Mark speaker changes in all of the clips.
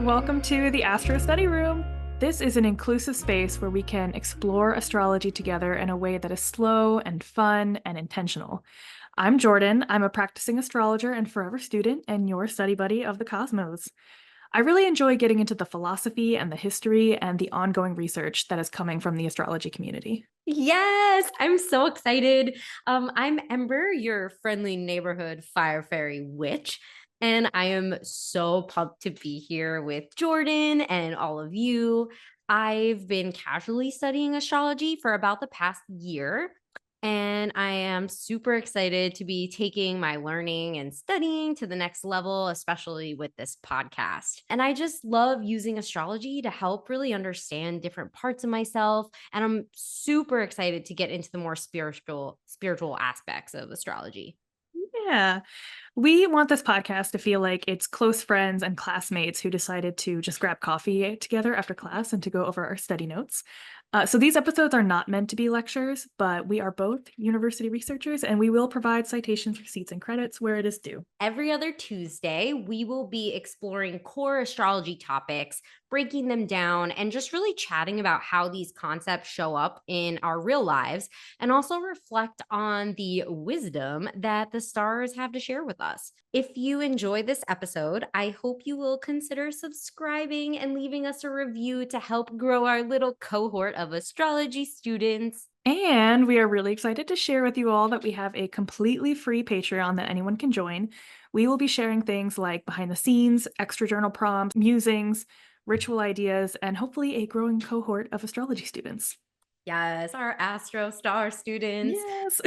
Speaker 1: Welcome to the Astro Study Room. This is an inclusive space where we can explore astrology together in a way that is slow and fun and intentional. I'm Jordan. I'm a practicing astrologer and forever student and your study buddy of the cosmos. I really enjoy getting into the philosophy and the history and the ongoing research that is coming from the astrology community.
Speaker 2: Yes, I'm so excited. I'm Ember, your friendly neighborhood fire fairy witch, and I am so pumped to be here with Jordan and all of you. I've been casually studying astrology for about the past year, and I am super excited to be taking my learning and studying to the next level, especially with this podcast. And I just love using astrology to help really understand different parts of myself. And I'm super excited to get into the more spiritual aspects of astrology.
Speaker 1: Yeah. We want this podcast to feel like it's close friends and classmates who decided to just grab coffee together after class and to go over our study notes. So these episodes are not meant to be lectures, but we are both university researchers and we will provide citations, receipts, and credits where it is due.
Speaker 2: Every other Tuesday, we will be exploring core astrology topics, breaking them down, and just really chatting about how these concepts show up in our real lives, and also reflect on the wisdom that the stars have to share with us. If you enjoyed this episode, I hope you will consider subscribing and leaving us a review to help grow our little cohort of astrology students.
Speaker 1: And we are really excited to share with you all that we have a completely free Patreon that anyone can join. We will be sharing things like behind the scenes, extra journal prompts, musings, ritual ideas, and hopefully a growing cohort of astrology students.
Speaker 2: Yes, our Astro Star students.
Speaker 1: Yes.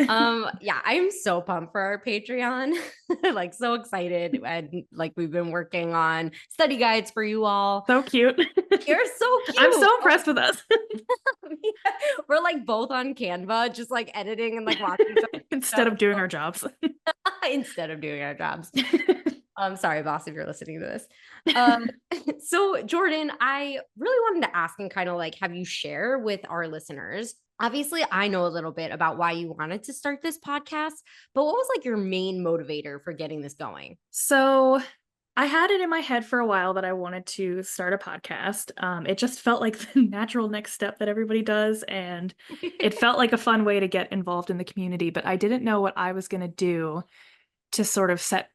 Speaker 2: Yeah, I'm so pumped for our Patreon. Like so excited. And like we've been working on study guides for you all.
Speaker 1: So cute.
Speaker 2: You're so cute.
Speaker 1: I'm so impressed with us.
Speaker 2: We're like both on Canva, just like editing and like watching
Speaker 1: Instead of doing our jobs.
Speaker 2: instead of doing our jobs. Sorry, boss, if you're listening to this. Um, so Jordan, I really wanted to ask and kind of like have you share with our listeners. Obviously, I know a little bit about why you wanted to start this podcast, but what was like your main motivator for getting this going?
Speaker 1: So I had it in my head for a while that I wanted to start a podcast. It just felt like the natural next step that everybody does, and it felt like a fun way to get involved in the community, but I didn't know what I was going to do to sort of set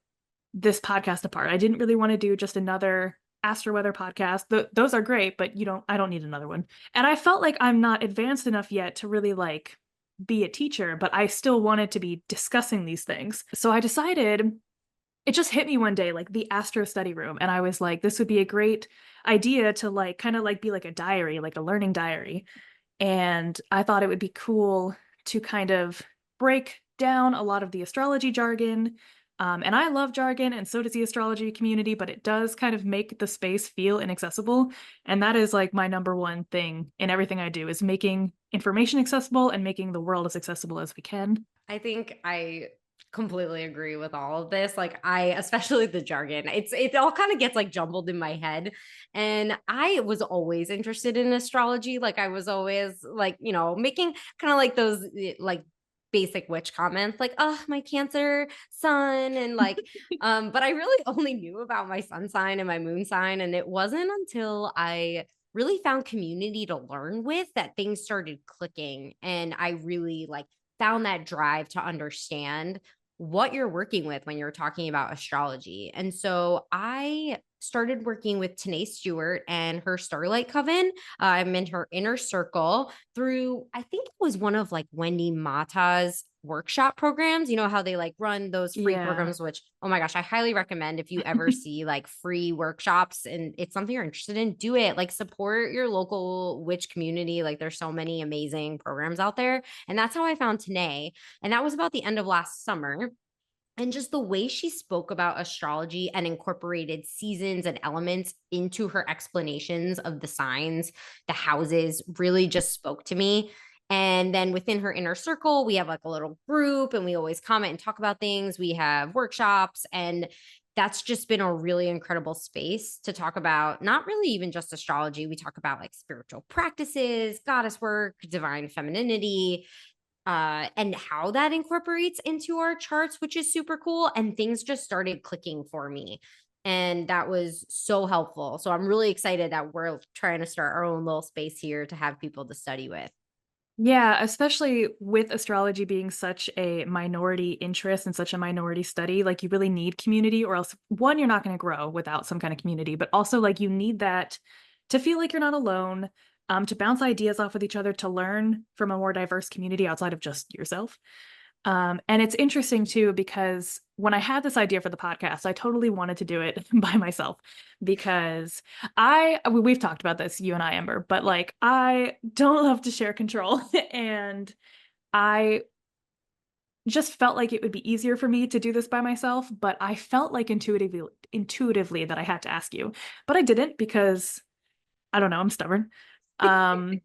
Speaker 1: this podcast apart. I didn't really want to do just another astro weather podcast. Those are great, but I don't need another one. And I felt like I'm not advanced enough yet to really like be a teacher, but I still wanted to be discussing these things. So I decided, it just hit me one day, like the Astro Study Room, and I was like, this would be a great idea to like kind of like be like a diary, like a learning diary. And I thought it would be cool to kind of break down a lot of the astrology jargon. And I love jargon, and so does the astrology community, but it does kind of make the space feel inaccessible. And that is like my number one thing in everything I do, is making information accessible and making the world as accessible as we can.
Speaker 2: I think I completely agree with all of this. Like I, especially the jargon, it all kind of gets like jumbled in my head. And I was always interested in astrology. Like I was always like, making kind of like those like basic witch comments like, oh, my Cancer sun. And like, but I really only knew about my sun sign and my moon sign. And it wasn't until I really found community to learn with that things started clicking. And I really like found that drive to understand what you're working with when you're talking about astrology. And so I started working with Tanae Stewart and her Starlight Coven. I'm in her inner circle through, I think it was one of like Wendy Mata's workshop programs. You know how they like run those free programs, which, oh my gosh, I highly recommend if you ever see like free workshops and it's something you're interested in, do it. Like support your local witch community. Like there's so many amazing programs out there. And that's how I found Tanae. And that was about the end of last summer. And just the way she spoke about astrology and incorporated seasons and elements into her explanations of the signs, the houses really just spoke to me. And then within her inner circle, we have like a little group and we always comment and talk about things. We have workshops, and that's just been a really incredible space to talk about, not really even just astrology. We talk about like spiritual practices, goddess work, divine femininity, and how that incorporates into our charts, which is super cool. And things just started clicking for me. And that was so helpful. So I'm really excited that we're trying to start our own little space here to have people to study with.
Speaker 1: Yeah, especially with astrology being such a minority interest and such a minority study, like you really need community, or else one, you're not going to grow without some kind of community, but also like you need that to feel like you're not alone, to bounce ideas off with each other, to learn from a more diverse community outside of just yourself. And it's interesting too, because when I had this idea for the podcast, I totally wanted to do it by myself because we've talked about this, you and I, Ember, but like I don't love to share control. And I just felt like it would be easier for me to do this by myself, but I felt like intuitively that I had to ask you. But I didn't because I don't know, I'm stubborn. Um,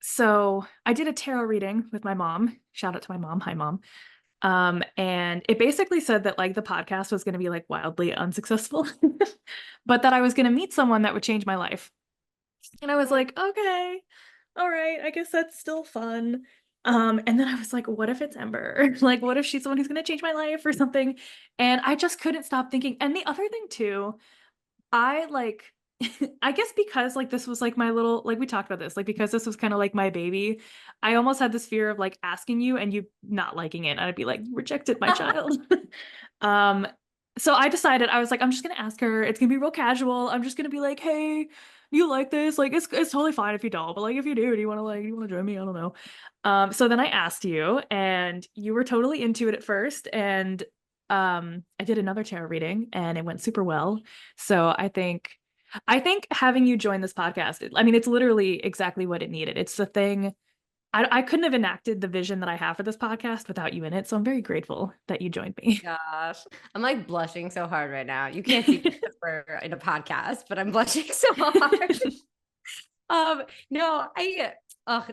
Speaker 1: so I did a tarot reading with my mom. Shout out to my mom. Hi, mom. And it basically said that like the podcast was going to be like wildly unsuccessful, but that I was going to meet someone that would change my life. And I was like, okay, all right, I guess that's still fun. And then I was like, what if it's Ember? Like, what if she's the one who's going to change my life or something? And I just couldn't stop thinking. And the other thing too, I like I guess because like this was like my little like we talked about this like because this was kind of like my baby, I almost had this fear of like asking you and you not liking it and I'd be like rejected my child. um so I decided I was like I'm just gonna ask her, it's gonna be real casual, I'm just gonna be like, hey, you like this, like it's totally fine if you don't, but like if you do you want to join me, I don't know. So then I asked you and you were totally into it at first, and I did another tarot reading and it went super well. So I think having you join this podcast, I mean, it's literally exactly what it needed. It's the thing. I couldn't have enacted the vision that I have for this podcast without you in it. So I'm very grateful that you joined me.
Speaker 2: Gosh, I'm like blushing so hard right now. You can't see because we're in a podcast, but I'm blushing so hard. No,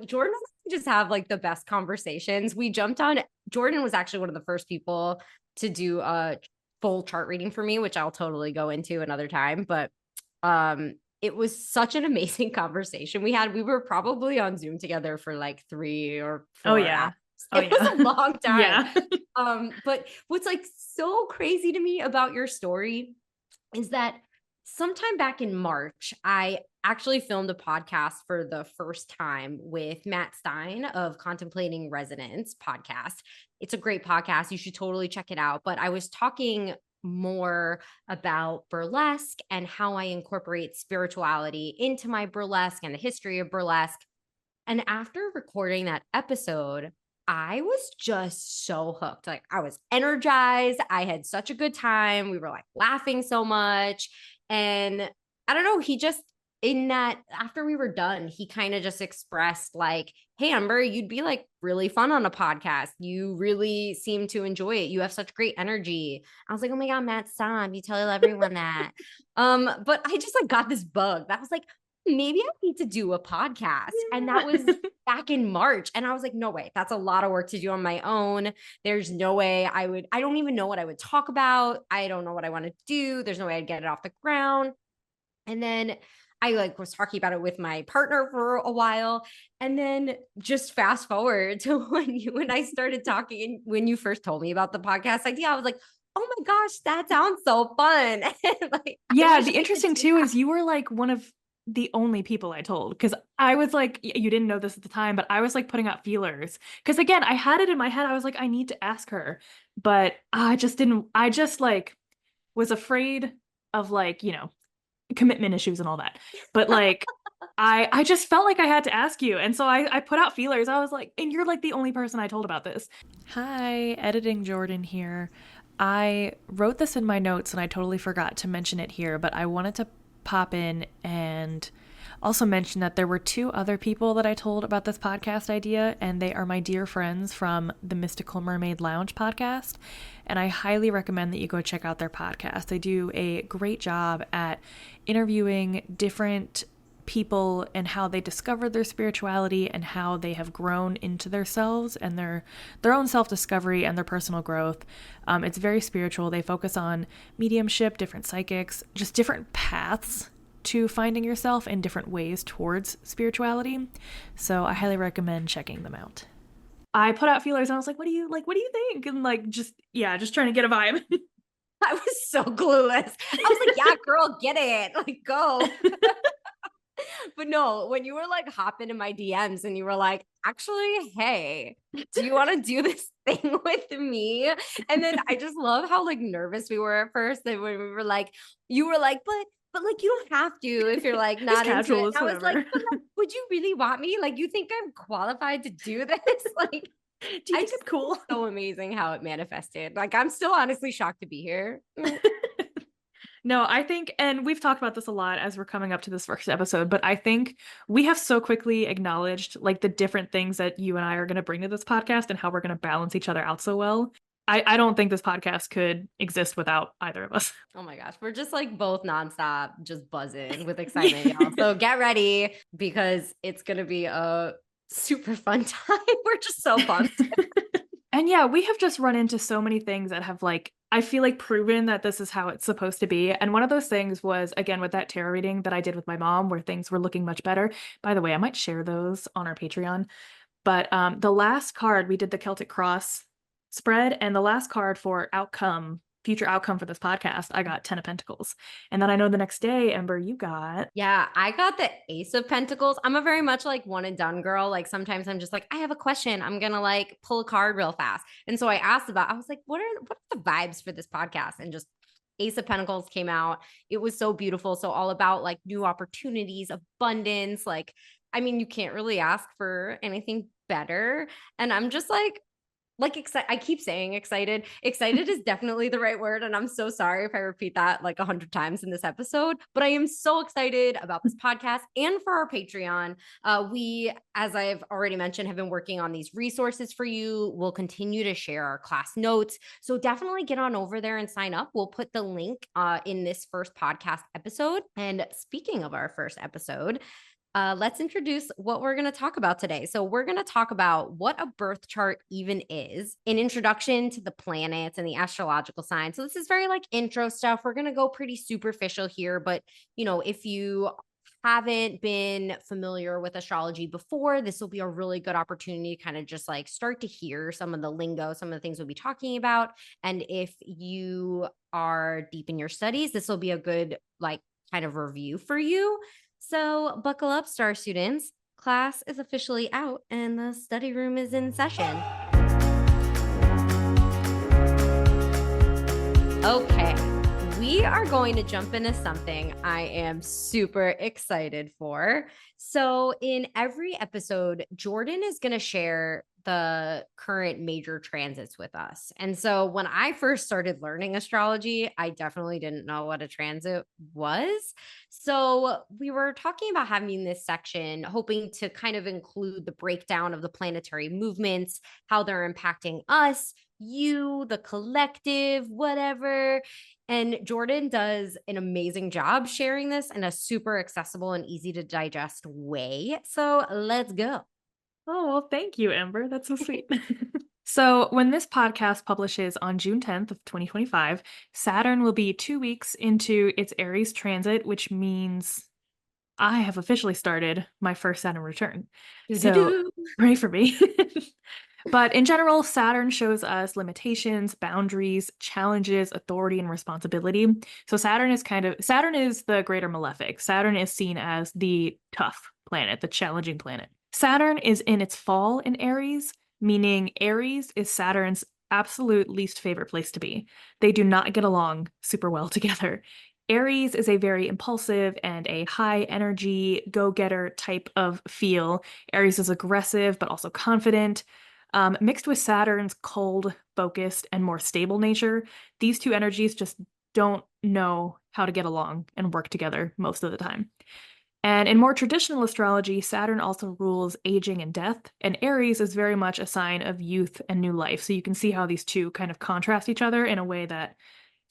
Speaker 2: Jordan and I just have like the best conversations. We jumped on. Jordan was actually one of the first people to do a full chart reading for me, which I'll totally go into another time. But it was such an amazing conversation we had. We were probably on Zoom together for like 3 or 4 hours.
Speaker 1: Oh yeah. Oh
Speaker 2: It was
Speaker 1: yeah.
Speaker 2: a long time.
Speaker 1: Yeah.
Speaker 2: But what's like so crazy to me about your story is that sometime back in March, I actually filmed a podcast for the first time with Matt Stein of Contemplating Resonance podcast. It's a great podcast. You should totally check it out. But I was talking more about burlesque and how I incorporate spirituality into my burlesque and the history of burlesque. And after recording that episode, I was just so hooked. Like I was energized. I had such a good time. We were like laughing so much. And I don't know, he just in that after we were done, he kind of just expressed like, hey, Amber, you'd be like really fun on a podcast. You really seem to enjoy it. You have such great energy. I was like, oh my God, Matt, stop. You tell everyone that. But I just like got this bug that was like, maybe I need to do a podcast. And that was back in March. And I was like, no way, that's a lot of work to do on my own. There's no way I don't even know what I would talk about. I don't know what I want to do. There's no way I'd get it off the ground. And then I like was talking about it with my partner for a while. And then just fast forward to when you and I started talking, when you first told me about the podcast idea, I was like, oh my gosh, that sounds so fun. Like,
Speaker 1: Yeah, the interesting too is you were like one of the only people I told, because I was like, you didn't know this at the time, but I was like putting out feelers. Because again, I had it in my head. I was like, I need to ask her, but I just didn't. I just like was afraid of like, commitment issues and all that. But like, I just felt like I had to ask you. And so I put out feelers. I was like, and you're like the only person I told about this. Hi, editing Jordan here. I wrote this in my notes and I totally forgot to mention it here, but I wanted to pop in and also mention that there were two other people that I told about this podcast idea, and they are my dear friends from the Mystical Mermaid Lounge podcast. And I highly recommend that you go check out their podcast. They do a great job at interviewing different people and how they discovered their spirituality and how they have grown into themselves and their own self-discovery and their personal growth. It's very spiritual. They focus on mediumship, different psychics, just different paths to finding yourself in different ways towards spirituality. So I highly recommend checking them out. I put out feelers and I was like, what do you think? And like, just trying to get a vibe.
Speaker 2: I was so clueless. I was like, yeah, girl, get it. Like, go. But no, when you were like hopping in my DMs and you were like, actually, hey, do you want to do this thing with me? And then I just love how like nervous we were at first. And when we were like, you were like, but like you don't have to if you're like
Speaker 1: It's
Speaker 2: not into it.
Speaker 1: casual,
Speaker 2: And
Speaker 1: it's
Speaker 2: I was like,
Speaker 1: whatever.
Speaker 2: but like, would you really want me? Like, you think I'm qualified to do this? Like,
Speaker 1: Do you
Speaker 2: I
Speaker 1: think
Speaker 2: just
Speaker 1: I'm
Speaker 2: think
Speaker 1: cool?
Speaker 2: it's so amazing how it manifested. Like, I'm still honestly shocked to be here.
Speaker 1: No, I think, and we've talked about this a lot as we're coming up to this first episode, but I think we have so quickly acknowledged like the different things that you and I are going to bring to this podcast and how we're going to balance each other out so well. I don't think this podcast could exist without either of us.
Speaker 2: Oh my gosh, we're just like both nonstop, just buzzing with
Speaker 1: Yeah.
Speaker 2: excitement, y'all. So get ready because it's gonna be a super fun time. We're just so pumped.
Speaker 1: And yeah, we have just run into so many things that have like, I feel like proven that this is how it's supposed to be. And one of those things was, again, with that tarot reading that I did with my mom, where things were looking much better. By the way, I might share those on our Patreon. But the last card, we did the Celtic Cross spread, and the last card for outcome, future outcome for this podcast, I got 10 of Pentacles. And then I know the next day, Ember, you got.
Speaker 2: Yeah, I got the Ace of Pentacles. I'm a very much like one and done girl. Like sometimes I'm just like, I have a question. I'm gonna like pull a card real fast. And so I asked about, I was like, what are the vibes for this podcast? And just Ace of Pentacles came out. It was so beautiful. So all about like new opportunities, abundance. Like, I mean, you can't really ask for anything better. And I'm just like excited. I keep saying excited. Excited is definitely the right word. And I'm so sorry if I repeat that like 100 times in this episode, but I am so excited about this podcast and for our Patreon. We, as I've already mentioned, have been working on these resources for you. We'll continue to share our class notes. So definitely get on over there and sign up. We'll put the link in this first podcast episode. And speaking of our first episode, let's introduce what we're going to talk about today. So, we're going to talk about what a birth chart even is, an introduction to the planets and the astrological signs. So, this is very like intro stuff. We're going to go pretty superficial here, but if you haven't been familiar with astrology before, this will be a really good opportunity to kind of just like start to hear some of the lingo, some of the things we'll be talking about. And if you are deep in your studies, this will be a good like kind of review for you. So buckle up, star students. Class is officially out and the study room is in session. Okay, we are going to jump into something I am super excited for. So, in every episode, Jordan is going to share the current major transits with us. And so, when I first started learning astrology, I definitely didn't know what a transit was. So, we were talking about having this section, hoping to kind of include the breakdown of the planetary movements, how they're impacting us, you, the collective, whatever. And Jordan does an amazing job sharing this in a super accessible and easy to digest way. So let's go.
Speaker 1: Oh, well, thank you, Ember. That's so sweet. So, when this podcast publishes on June 10th of 2025, Saturn will be 2 weeks into its Aries transit, which means I have officially started my first Saturn return. So,
Speaker 2: Do-do-do.
Speaker 1: pray for me. But in general, Saturn shows us limitations, boundaries, challenges, authority, and responsibility. So Saturn is the greater malefic. Saturn is seen as the tough planet, the challenging planet. Saturn is in its fall in Aries, meaning Aries is Saturn's absolute least favorite place to be. They do not get along super well together. Aries is a very impulsive and a high energy, go-getter type of feel. Aries is aggressive, but also confident. Mixed with Saturn's cold, focused, and more stable nature, these two energies just don't know how to get along and work together most of the time. And in more traditional astrology, Saturn also rules aging and death, and Aries is very much a sign of youth and new life. So you can see how these two kind of contrast each other in a way that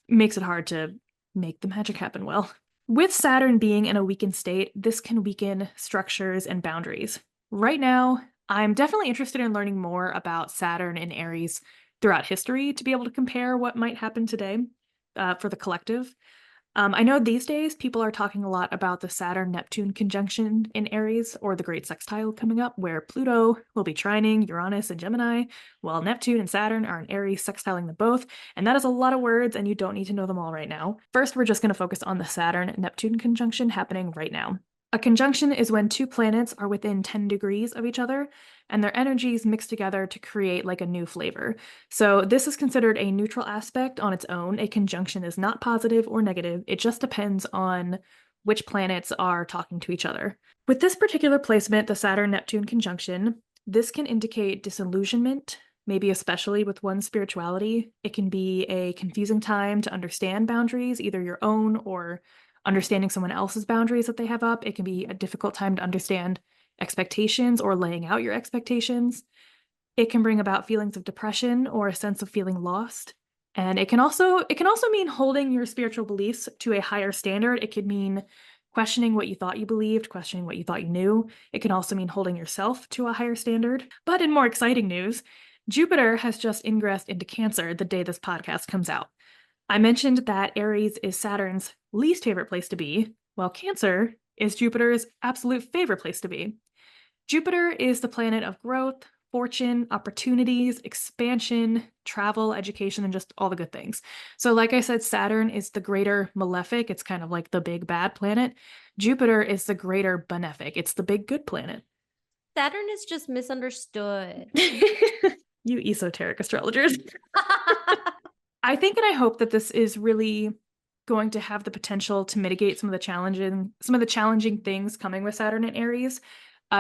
Speaker 1: makes it hard to make the magic happen well. With Saturn being in a weakened state, this can weaken structures and boundaries. Right now, I'm definitely interested in learning more about Saturn and Aries throughout history to be able to compare what might happen today for the collective. I know these days people are talking a lot about the Saturn-Neptune conjunction in Aries, or the Great Sextile coming up, where Pluto will be trining Uranus and Gemini, while Neptune and Saturn are in Aries, sextiling them both. And that is a lot of words, and you don't need to know them all right now. First, we're just going to focus on the Saturn-Neptune conjunction happening right now. A conjunction is when two planets are within 10 degrees of each other, and their energies mix together to create like a new flavor. So this is considered a neutral aspect on its own. A conjunction is not positive or negative. It just depends on which planets are talking to each other. With this particular placement, the Saturn-Neptune conjunction, this can indicate disillusionment, maybe especially with one's spirituality. It can be a confusing time to understand boundaries, either your own or understanding someone else's boundaries that they have up. It can be a difficult time to understand expectations or laying out your expectations. It can bring about feelings of depression or a sense of feeling lost. And it can also mean holding your spiritual beliefs to a higher standard. It could mean questioning what you thought you believed, questioning what you thought you knew. It can also mean holding yourself to a higher standard. But in more exciting news, Jupiter has just ingressed into Cancer the day this podcast comes out. I mentioned that Aries is Saturn's least favorite place to be, while Cancer is Jupiter's absolute favorite place to be. Jupiter is the planet of growth, fortune, opportunities, expansion, travel, education, and just all the good things. So, like I said, Saturn is the greater malefic. It's kind of like the big bad planet. Jupiter is the greater benefic. It's the big good planet.
Speaker 2: Saturn is just misunderstood.
Speaker 1: You esoteric astrologers. I think and I hope that this is really going to have the potential to mitigate some of the challenging things coming with Saturn and Aries.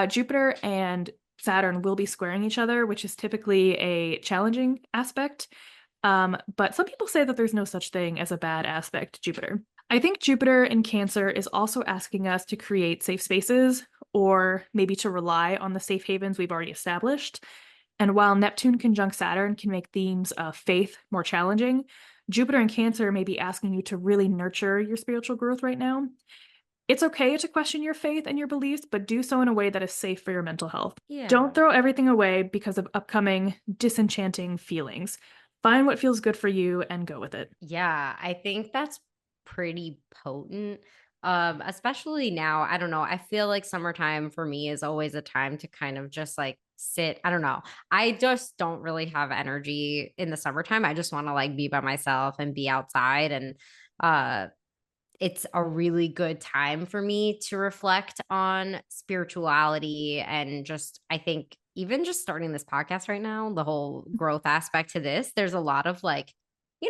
Speaker 1: Jupiter and Saturn will be squaring each other, which is typically a challenging aspect. But some people say that there's no such thing as a bad aspect to Jupiter. I think Jupiter in Cancer is also asking us to create safe spaces, or maybe to rely on the safe havens we've already established. And while Neptune conjunct Saturn can make themes of faith more challenging, Jupiter in Cancer may be asking you to really nurture your spiritual growth right now. It's okay to question your faith and your beliefs, but do so in a way that is safe for your mental health.
Speaker 2: Yeah.
Speaker 1: Don't throw everything away because of upcoming disenchanting feelings. Find what feels good for you and go with it.
Speaker 2: Yeah, I think that's pretty potent. Especially now, I don't know. I feel like summertime for me is always a time to kind of just like sit. I don't know. I just don't really have energy in the summertime. I just want to like be by myself and be outside. And uh it's a really good time for me to reflect on spirituality and just, I think, even just starting this podcast right now, the whole growth aspect to this, there's a lot of like,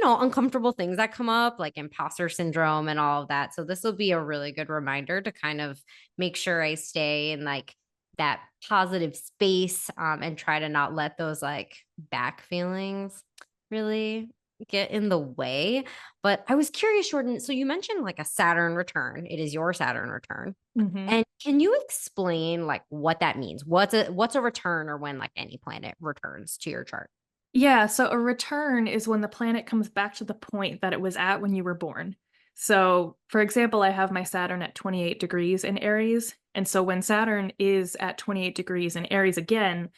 Speaker 2: uncomfortable things that come up, like imposter syndrome and all of that. So this will be a really good reminder to kind of make sure I stay in like that positive space, and try to not let those like back feelings really get in the way. But I was curious, Jordan. So you mentioned like a Saturn return. It is your Saturn return.
Speaker 1: Mm-hmm.
Speaker 2: And can you explain like what that means? What's a return, or when like any planet returns to your chart?
Speaker 1: Yeah, so a return is when the planet comes back to the point that it was at when you were born. So, for example, I have my Saturn at 28 degrees in Aries. And so when Saturn is at 28 degrees in Aries again,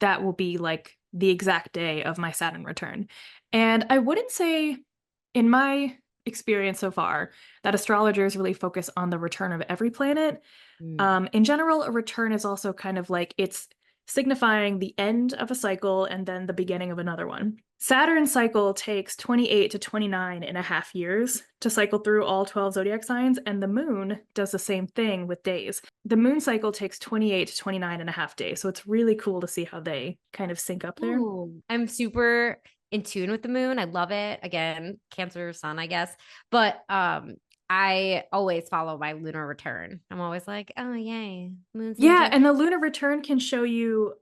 Speaker 1: that will be like the exact day of my Saturn return. And I wouldn't say, in my experience so far, that astrologers really focus on the return of every planet.
Speaker 2: Mm.
Speaker 1: In general, a return is also kind of like it's signifying the end of a cycle and then the beginning of another one. Saturn's cycle takes 28 to 29 and a half years to cycle through all 12 zodiac signs, and the moon does the same thing with days. The moon cycle takes 28 to 29 and a half days, so it's really cool to see how they kind of sync up there.
Speaker 2: Ooh, I'm super in tune with the moon. I love it. Again, Cancer sun, I guess. But I always follow my lunar return. I'm always like, oh yay, moon's in
Speaker 1: Yeah,
Speaker 2: Gemini.
Speaker 1: and the lunar return can show you,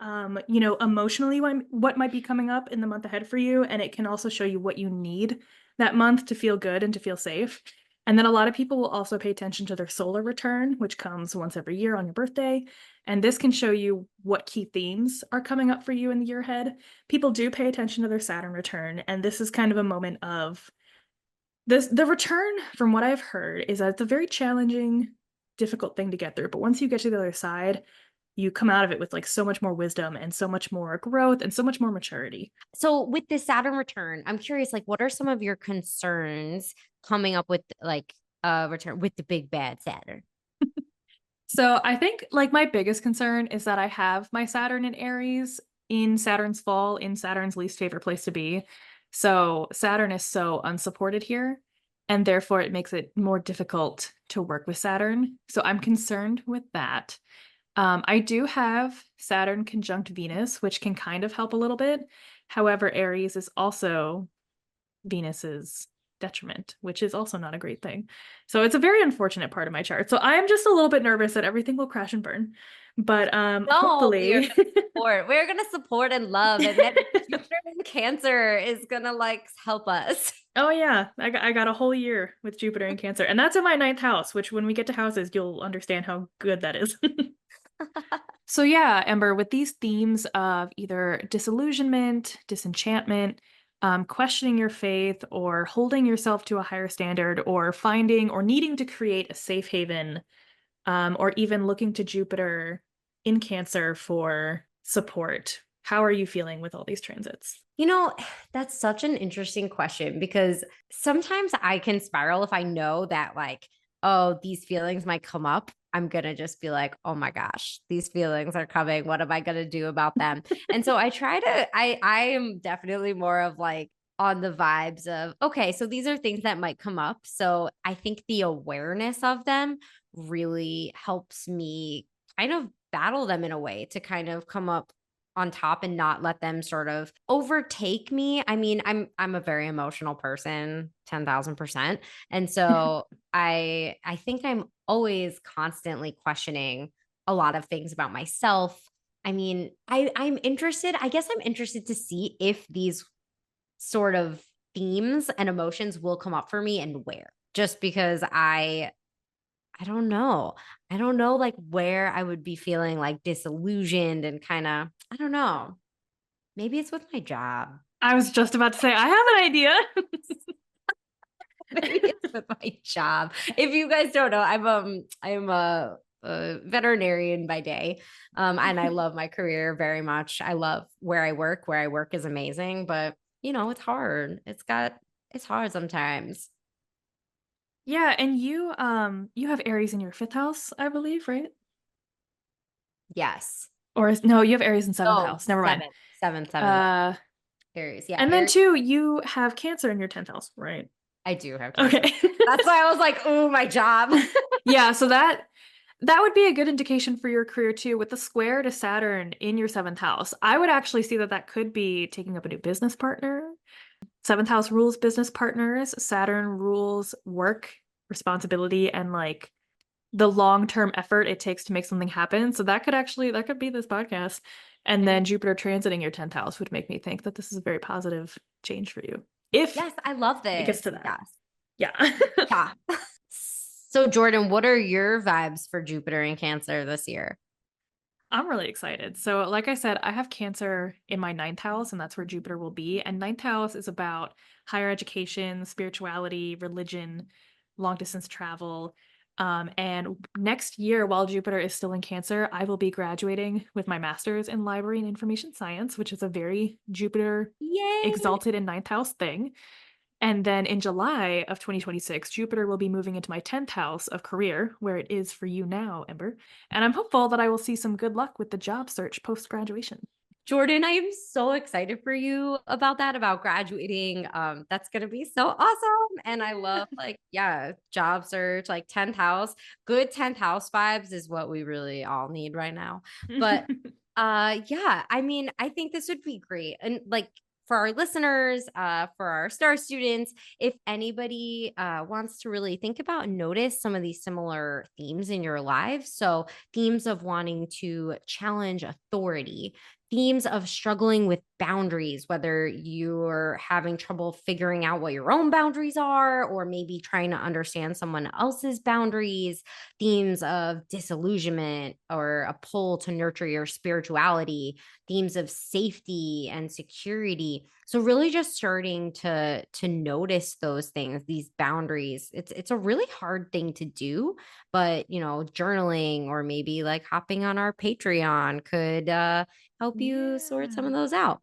Speaker 1: emotionally what might be coming up in the month ahead for you, and it can also show you what you need that month to feel good and to feel safe. And then a lot of people will also pay attention to their solar return, which comes once every year on your birthday. And this can show you what key themes are coming up for you in the year ahead. People do pay attention to their Saturn return, and this is kind of a moment of this. The return, from what I've heard, is that it's a very challenging, difficult thing to get through. But once you get to the other side, you come out of it with like so much more wisdom and so much more growth and so much more maturity.
Speaker 2: So with this Saturn return, I'm curious, like, what are some of your concerns coming up with like return with the big bad Saturn?
Speaker 1: So I think like my biggest concern is that I have my Saturn in Aries in Saturn's fall, in Saturn's least favorite place to be. So Saturn is so unsupported here, and therefore it makes it more difficult to work with Saturn. So I'm concerned with that. I do have Saturn conjunct Venus, which can kind of help a little bit. However, Aries is also Venus's detriment, which is also not a great thing. So it's a very unfortunate part of my chart. So I am just a little bit nervous that everything will crash and burn. But
Speaker 2: No, we are
Speaker 1: hopefully.
Speaker 2: gonna support. We're gonna support and love, and then Jupiter in Cancer is gonna like help us.
Speaker 1: Oh yeah, I got a whole year with Jupiter in Cancer, and that's in my ninth house, which when we get to houses, you'll understand how good that is. So yeah, Ember, with these themes of either disillusionment, disenchantment, questioning your faith, or holding yourself to a higher standard, or finding or needing to create a safe haven, or even looking to Jupiter in Cancer for support, how are you feeling with all these transits?
Speaker 2: You know, that's such an interesting question because sometimes I can spiral if I know that, like, oh, these feelings might come up. I'm going to just be like, oh my gosh, these feelings are coming. What am I going to do about them? And so I try to, I am definitely more of like on the vibes of, okay, so these are things that might come up. So I think the awareness of them really helps me kind of battle them in a way to kind of come up on top and not let them sort of overtake me. I mean, I'm a very emotional person, 10,000%. And so I think I'm always constantly questioning a lot of things about myself. I mean, I'm interested, I guess I'm interested to see if these sort of themes and emotions will come up for me and where. Just because I don't know. I don't know like where I would be feeling like disillusioned and kind of, I don't know. Maybe it's with my job.
Speaker 1: I was just about to say, I have an idea.
Speaker 2: Maybe it's with my job. If you guys don't know, I'm a veterinarian by day. And I love my career very much. I love where I work. Where I work is amazing, but you know, it's hard. It's hard sometimes.
Speaker 1: Yeah, and you have Aries in your fifth house, I believe, right?
Speaker 2: Yes.
Speaker 1: Or no, you have Aries in seventh
Speaker 2: Oh,
Speaker 1: house. Never mind.
Speaker 2: seven.
Speaker 1: Uh,
Speaker 2: Aries. Yeah,
Speaker 1: and then
Speaker 2: Aries.
Speaker 1: too, you have Cancer in your 10th house, right?
Speaker 2: I do have cancer.
Speaker 1: Okay.
Speaker 2: That's why I was like, "Ooh, my job."
Speaker 1: Yeah, so that would be a good indication for your career too, with the square to Saturn in your seventh house. I would actually see that that could be taking up a new business partner. Seventh house rules business partners. Saturn rules work, responsibility, and like the long-term effort it takes to make something happen. So that could be this podcast. And then Jupiter transiting your 10th house would make me think that this is a very positive change for you. If
Speaker 2: Yes, I love
Speaker 1: it gets
Speaker 2: this.
Speaker 1: to that.
Speaker 2: Yes.
Speaker 1: Yeah.
Speaker 2: Yeah. So, Jordan, what are your vibes for Jupiter in Cancer this year?
Speaker 1: I'm really excited. So, like I said, I have Cancer in my ninth house, and that's where Jupiter will be. And ninth house is about higher education, spirituality, religion, long distance travel. And next year, while Jupiter is still in Cancer, I will be graduating with my master's in library and information science, which is a very Jupiter
Speaker 2: Yay.
Speaker 1: exalted in ninth house thing. And then in July of 2026, Jupiter will be moving into my 10th house of career, where it is for you now, Ember. And I'm hopeful that I will see some good luck with the job search post graduation.
Speaker 2: Jordan, I am so excited for you about that, about graduating. That's gonna be so awesome. And I love like, yeah, job search, like 10th house. Good 10th house vibes is what we really all need right now. But yeah, I mean, I think this would be great. And like for our listeners, for our star students, if anybody wants to really think about and notice some of these similar themes in your lives. So themes of wanting to challenge authority, themes of struggling with boundaries, whether you're having trouble figuring out what your own boundaries are, or maybe trying to understand someone else's boundaries, themes of disillusionment or a pull to nurture your spirituality, themes of safety and security. So really just starting to notice those things, these boundaries. It's a really hard thing to do, but you know, journaling or maybe like hopping on our Patreon could help you sort some
Speaker 1: Yeah.
Speaker 2: of those out.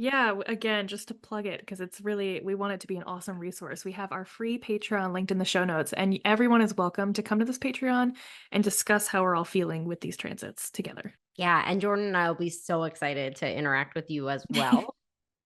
Speaker 1: Yeah, again, just to plug it, because we want it to be an awesome resource. We have our free Patreon linked in the show notes, and everyone is welcome to come to this Patreon and discuss how we're all feeling with these transits together.
Speaker 2: Yeah, and Jordan and I will be so excited to interact with you as well.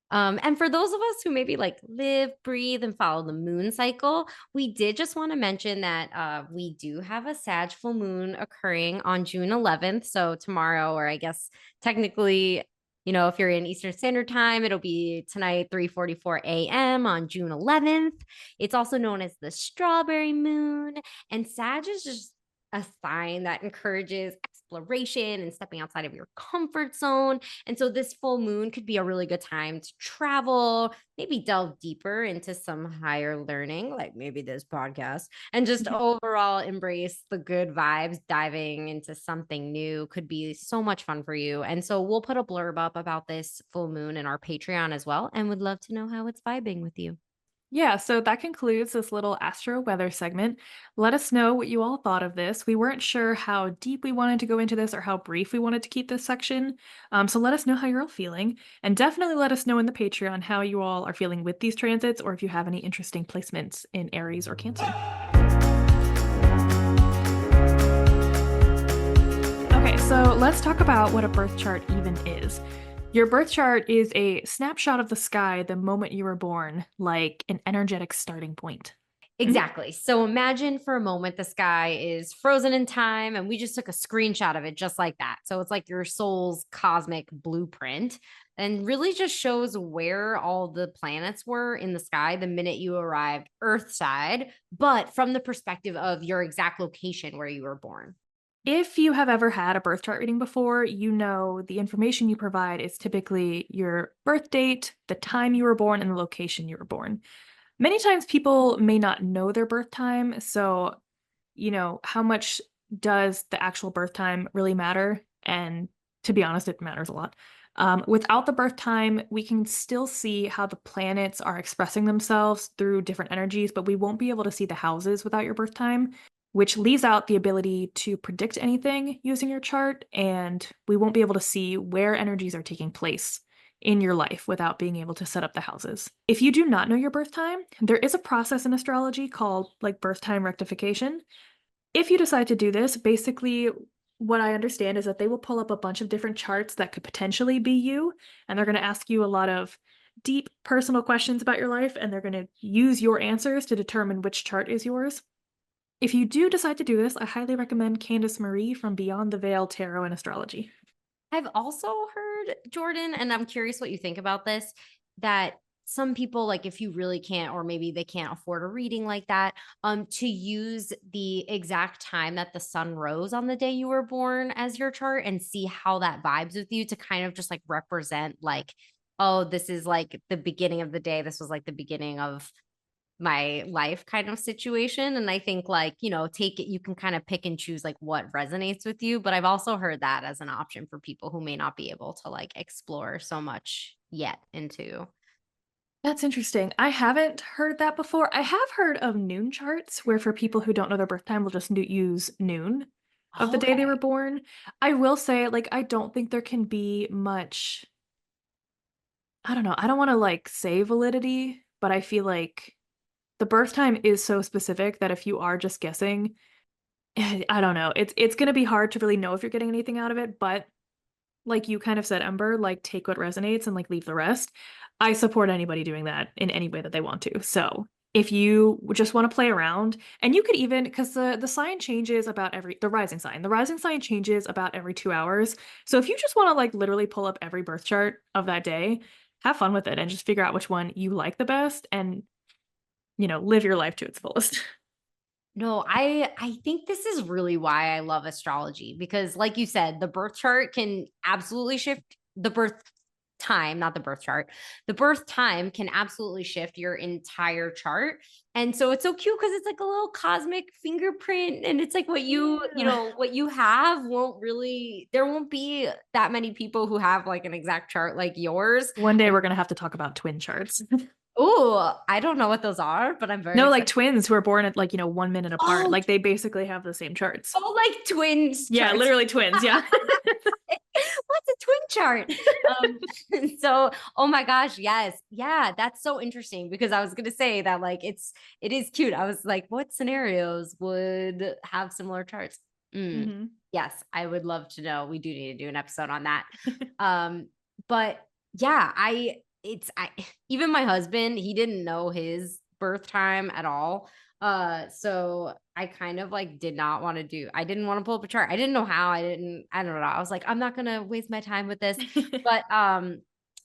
Speaker 2: And for those of us who maybe like live, breathe, and follow the moon cycle, we did just want to mention that we do have a Sag full moon occurring on June 11th. So tomorrow, or I guess technically, if you're in Eastern Standard Time, it'll be tonight, 3:44 a.m. on June 11th. It's also known as the strawberry moon. And Sag is just a sign that encourages exploration and stepping outside of your comfort zone. And so this full moon could be a really good time to travel, maybe delve deeper into some higher learning, like maybe this podcast, and just overall embrace the good vibes. Diving into something new could be so much fun for you. And so we'll put a blurb up about this full moon in our Patreon as well, and would love to know how it's vibing with you.
Speaker 1: Yeah, so that concludes this little astro weather segment. Let us know what you all thought of this. We weren't sure how deep we wanted to go into this or how brief we wanted to keep this section. So let us know how you're all feeling. And definitely let us know in the Patreon how you all are feeling with these transits or if you have any interesting placements in Aries or Cancer. Okay, so let's talk about what a birth chart even is. Your birth chart is a snapshot of the sky the moment you were born, like an energetic starting point.
Speaker 2: Exactly. So imagine for a moment the sky is frozen in time and we just took a screenshot of it just like that. So it's like your soul's cosmic blueprint and really just shows where all the planets were in the sky the minute you arrived Earthside, but from the perspective of your exact location where you were born.
Speaker 1: If you have ever had a birth chart reading before, you know the information you provide is typically your birth date, the time you were born, and the location you were born. Many times people may not know their birth time, so, how much does the actual birth time really matter? And to be honest, it matters a lot. Without the birth time, we can still see how the planets are expressing themselves through different energies, but we won't be able to see the houses without your birth time, which leaves out the ability to predict anything using your chart, and we won't be able to see where energies are taking place in your life without being able to set up the houses. If you do not know your birth time, there is a process in astrology called like birth time rectification. If you decide to do this, basically what I understand is that they will pull up a bunch of different charts that could potentially be you, and they're going to ask you a lot of deep personal questions about your life, and they're going to use your answers to determine which chart is yours. If you do decide to do this, I highly recommend Candace Marie from Beyond the Veil Tarot and Astrology.
Speaker 2: I've also heard, Jordan, and I'm curious what you think about this, that some people, like if you really can't, or maybe they can't afford a reading like that, to use the exact time that the sun rose on the day you were born as your chart and see how that vibes with you to kind of just like represent like, oh, this is like the beginning of the day. This was like the beginning of my life kind of situation. And I think like, take it, you can kind of pick and choose like what resonates with you. But I've also heard that as an option for people who may not be able to like explore so much yet into.
Speaker 1: That's interesting. I haven't heard that before. I have heard of noon charts where for people who don't know their birth time, will just use noon of the day they were
Speaker 2: Okay.
Speaker 1: born. I will say, like, I don't think there can be much, I don't know, I don't want to like say validity, but I feel like the birth time is so specific that if you are just guessing, I don't know. It's going to be hard to really know if you're getting anything out of it, but like you kind of said, Ember, like take what resonates and like leave the rest. I support anybody doing that in any way that they want to. So if you just want to play around, and you could even, because the sign changes about the rising sign changes about every 2 hours. So if you just want to like literally pull up every birth chart of that day, have fun with it and just figure out which one you like the best and, live your life to its fullest.
Speaker 2: No, I think this is really why I love astrology because like you said, the birth chart can absolutely shift the birth time, not the birth chart. The birth time can absolutely shift your entire chart. And so it's so cute because it's like a little cosmic fingerprint and it's like what
Speaker 1: Yeah.
Speaker 2: what you have there won't be that many people who have like an exact chart like yours.
Speaker 1: One day we're going to have to talk about twin charts.
Speaker 2: Oh, I don't know what those are, but I'm very
Speaker 1: No, like
Speaker 2: excited.
Speaker 1: twins who are born at like, 1 minute apart.
Speaker 2: Oh,
Speaker 1: Like they basically have the same charts.
Speaker 2: oh, like twins
Speaker 1: Yeah,
Speaker 2: charts.
Speaker 1: literally twins. Yeah.
Speaker 2: What's a twin chart. Um, so, oh my gosh, yes. Yeah, that's so interesting because I was going to say that like it is cute. I was like, what scenarios would have similar charts? Mm,
Speaker 1: Hmm.
Speaker 2: yes, I would love to know. We do need to do an episode on that. Um, but yeah, I even my husband, he didn't know his birth time at all. So I kind of like did not want to I didn't want to pull up a chart. I didn't know how. I don't know. I was like, I'm not gonna waste my time with this. But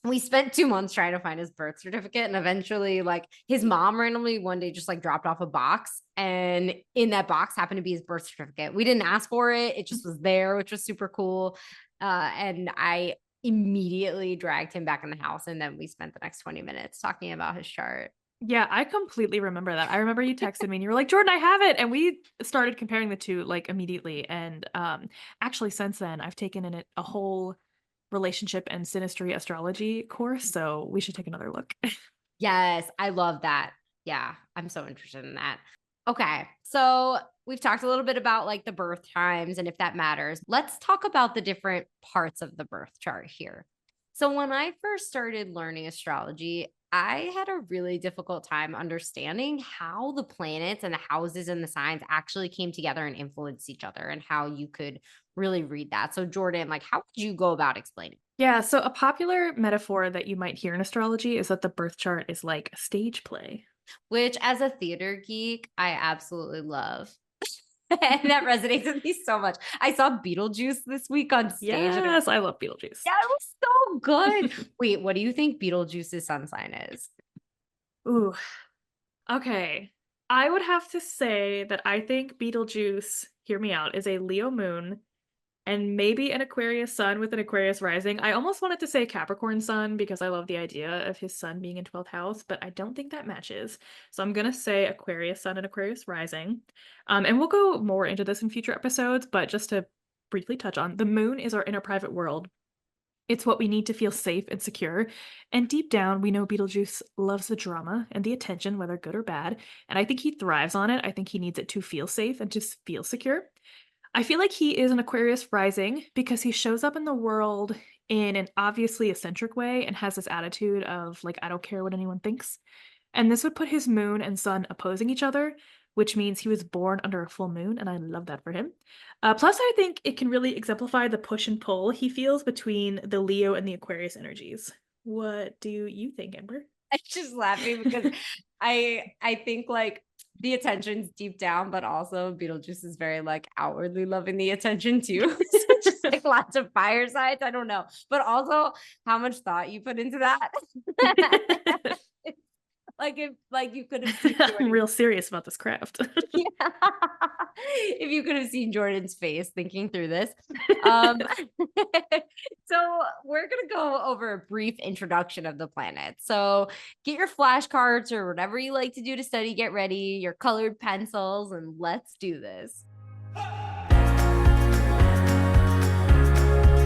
Speaker 2: we spent 2 months trying to find his birth certificate, and eventually like his mom randomly one day just like dropped off a box, and in that box happened to be his birth certificate. We didn't ask for it, it just was there, which was super cool. And I immediately dragged him back in the house, and then we spent the next 20 minutes talking about his chart.
Speaker 1: Yeah, I completely remember that. I remember you texted me and you were like, Jordan, I have it. And we started comparing the two like immediately. And actually since then I've taken in it a whole relationship and synastry astrology course. So we should take another look.
Speaker 2: Yes, I love that. Yeah, I'm so interested in that. Okay, so we've talked a little bit about like the birth times and if that matters. Let's talk about the different parts of the birth chart here. So, when I first started learning astrology, I had a really difficult time understanding how the planets and the houses and the signs actually came together and influenced each other and how you could really read that. So, Jordan, like, how would you go about explaining?
Speaker 1: Yeah, so a popular metaphor that you might hear in astrology is that the birth chart is like a stage play.
Speaker 2: Which as a theater geek, I absolutely love. And that resonates with me so much. I saw Beetlejuice this week on stage and
Speaker 1: Yes, I love Beetlejuice.
Speaker 2: yeah, it was so good. Wait, what do you think Beetlejuice's sun sign is?
Speaker 1: Ooh, okay. I would have to say that I think Beetlejuice, hear me out, is a Leo moon and maybe an Aquarius sun with an Aquarius rising. I almost wanted to say Capricorn sun because I love the idea of his sun being in 12th house, but I don't think that matches. So I'm gonna say Aquarius sun and Aquarius rising. And we'll go more into this in future episodes, but just to briefly touch on, the moon is our inner private world. It's what we need to feel safe and secure. And deep down, we know Beetlejuice loves the drama and the attention, whether good or bad. And I think he thrives on it. I think he needs it to feel safe and just feel secure. I feel like he is an Aquarius rising because he shows up in the world in an obviously eccentric way and has this attitude of, like, I don't care what anyone thinks. And this would put his moon and sun opposing each other, which means he was born under a full moon, and I love that for him. Plus, I think it can really exemplify the push and pull he feels between the Leo and the Aquarius energies. What do you think, Ember?
Speaker 2: I'm just laughing because I think like the attention's deep down, but also Beetlejuice is very like outwardly loving the attention too. So just like lots of fire sides. I don't know. But also how much thought you put into that. Like if like you could have seen
Speaker 1: I'm
Speaker 2: Jordan.
Speaker 1: real serious about this craft.
Speaker 2: Yeah. If you could have seen Jordan's face thinking through this. Um, so we're gonna go over a brief introduction of the planet. So get your flashcards or whatever you like to do to study, get ready, your colored pencils, and let's do this.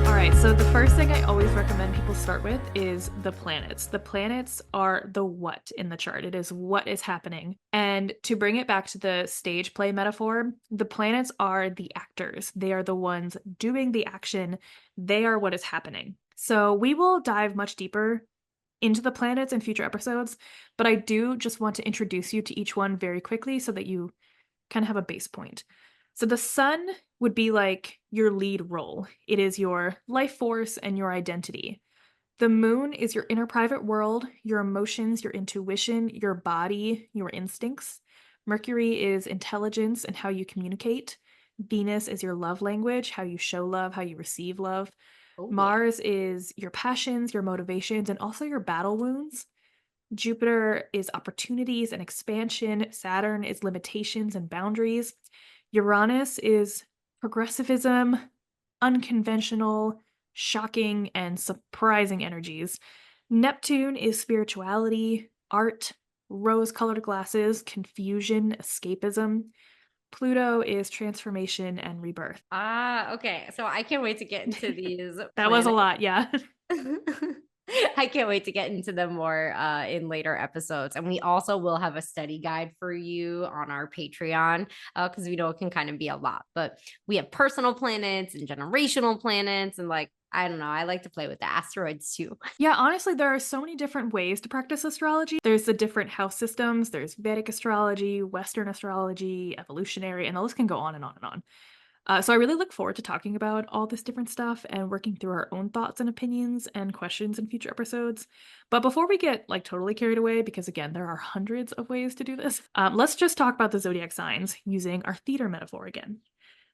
Speaker 1: All right, so the first thing I always recommend people start with is the planets. The planets are the what in the chart. It is what is happening. And to bring it back to the stage play metaphor, the planets are the actors. They are the ones doing the action. They are what is happening. So we will dive much deeper into the planets in future episodes, but I do just want to introduce you to each one very quickly so that you kind of have a base point. So the sun would be like your lead role. It is your life force and your identity. The moon is your inner private world, your emotions, your intuition, your body, your instincts. Mercury is intelligence and how you communicate. Venus is your love language, how you show love, how you receive love.
Speaker 2: Oh yeah.
Speaker 1: Mars is your passions, your motivations, and also your battle wounds. Jupiter is opportunities and expansion. Saturn is limitations and boundaries. Uranus is progressivism, unconventional, shocking, and surprising energies. Neptune is spirituality, art, rose colored glasses, confusion, escapism. Pluto is transformation and rebirth.
Speaker 2: Okay. So I can't wait to get into these
Speaker 1: That was a
Speaker 2: planets.
Speaker 1: lot, yeah.
Speaker 2: I can't wait to get into them more in later episodes. And we also will have a study guide for you on our Patreon because we know it can kind of be a lot. But we have personal planets and generational planets. And like, I don't know. I like to play with the asteroids too.
Speaker 1: Yeah, honestly, there are so many different ways to practice astrology. There's the different house systems, there's Vedic astrology, Western astrology, evolutionary, and the list can go on and on and on. So I really look forward to talking about all this different stuff and working through our own thoughts and opinions and questions in future episodes. But before we get like totally carried away, because again, there are hundreds of ways to do this, let's just talk about the zodiac signs using our theater metaphor again.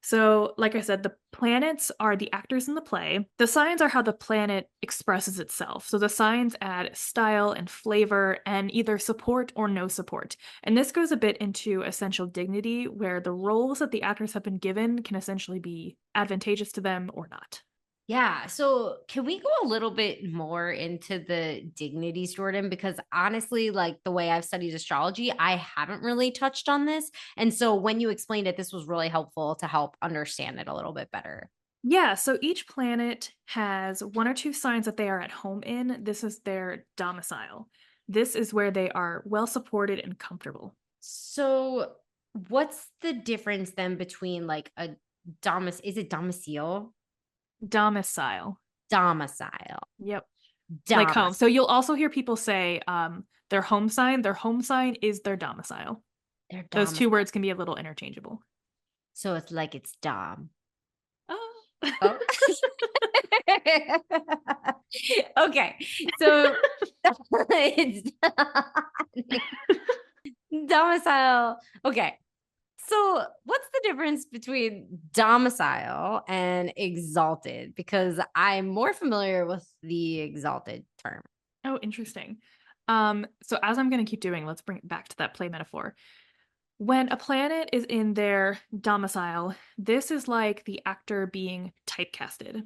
Speaker 1: So, like I said, the planets are the actors in the play. The signs are how the planet expresses itself. So, the signs add style and flavor and either support or no support. And this goes a bit into essential dignity, where the roles that the actors have been given can essentially be advantageous to them or not.
Speaker 2: Yeah. So can we go a little bit more into the dignities, Jordan? Because honestly, like the way I've studied astrology, I haven't really touched on this. And so when you explained it, this was really helpful to help understand it a little bit better.
Speaker 1: Yeah, so each planet has one or two signs that they are at home in. This is their domicile. This is where they are well supported and comfortable.
Speaker 2: So what's the difference then between like a is it domicile?
Speaker 1: Domicile.
Speaker 2: Domicile.
Speaker 1: Yep. Like home. So
Speaker 2: Domicile.
Speaker 1: you'll also hear people say their home sign is their domicile.
Speaker 2: They're
Speaker 1: Those two
Speaker 2: domicile.
Speaker 1: words can be a little interchangeable.
Speaker 2: So it's like it's dom.
Speaker 1: Oh.
Speaker 2: Oh. Okay. So it's domicile. Okay. So what's the difference between domicile and exalted? Because I'm more familiar with the exalted term.
Speaker 1: Oh, interesting. So as I'm going to keep doing, let's bring it back to that play metaphor. When a planet is in their domicile, this is like the actor being typecasted.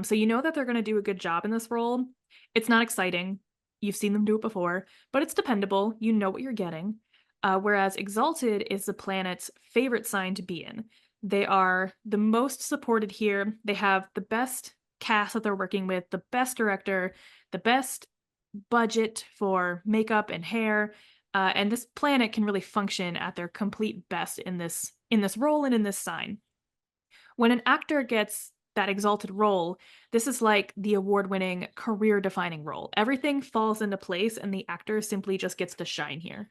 Speaker 1: So you know that they're going to do a good job in this role. It's not exciting. You've seen them do it before, but it's dependable. You know what you're getting. Whereas Exalted is the planet's favorite sign to be in. They are the most supported here. They have the best cast that they're working with, the best director, the best budget for makeup and hair, and this planet can really function at their complete best in this role and in this sign. When an actor gets that exalted role, this is like the award-winning, career-defining role. Everything falls into place, and the actor simply just gets to shine here.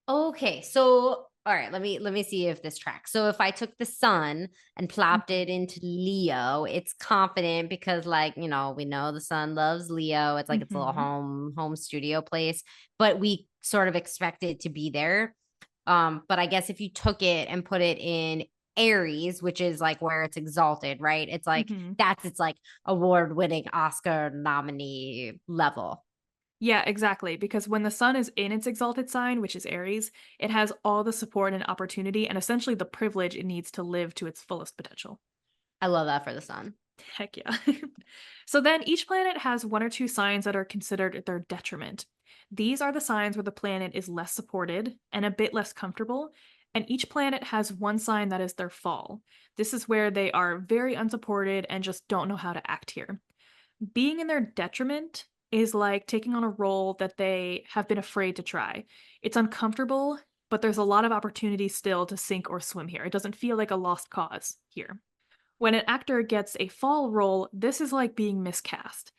Speaker 2: Okay, so all right, let me see if this tracks. So if I took the sun and plopped
Speaker 1: Mhm.
Speaker 2: it into Leo, it's confident because like, we know the sun loves Leo. It's like it's a little
Speaker 1: Mhm.
Speaker 2: home studio place, but we sort of expect it to be there. But I guess if you took it and put it in Aries, which is like where it's exalted, right? It's like
Speaker 1: Mhm.
Speaker 2: that's its like award-winning Oscar nominee level.
Speaker 1: Yeah, exactly. Because when the sun is in its exalted sign, which is Aries, it has all the support and opportunity and essentially the privilege it needs to live to its fullest potential.
Speaker 2: I love that for the sun.
Speaker 1: Heck yeah. So then each planet has one or two signs that are considered their detriment. These are the signs where the planet is less supported and a bit less comfortable, and each planet has one sign that is their fall. This is where they are very unsupported and just don't know how to act here. Being in their detriment is like taking on a role that they have been afraid to try. It's uncomfortable, but there's a lot of opportunity still to sink or swim here. It doesn't feel like a lost cause here. When an actor gets a fall role, this is like being miscast.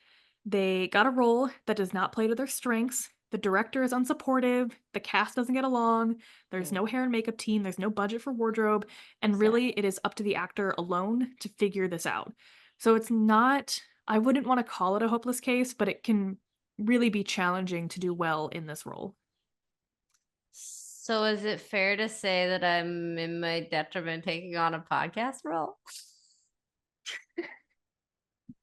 Speaker 1: They got a role that does not play to their strengths. The director is unsupportive. The cast doesn't get along. There's
Speaker 2: Mm,
Speaker 1: no hair and makeup team. There's no budget for wardrobe. And
Speaker 2: sad.
Speaker 1: really, it is up to the actor alone to figure this out. So it's not, I wouldn't want to call it a hopeless case, but it can really be challenging to do well in this role.
Speaker 2: So is it fair to say that I'm in my detriment taking on a podcast role?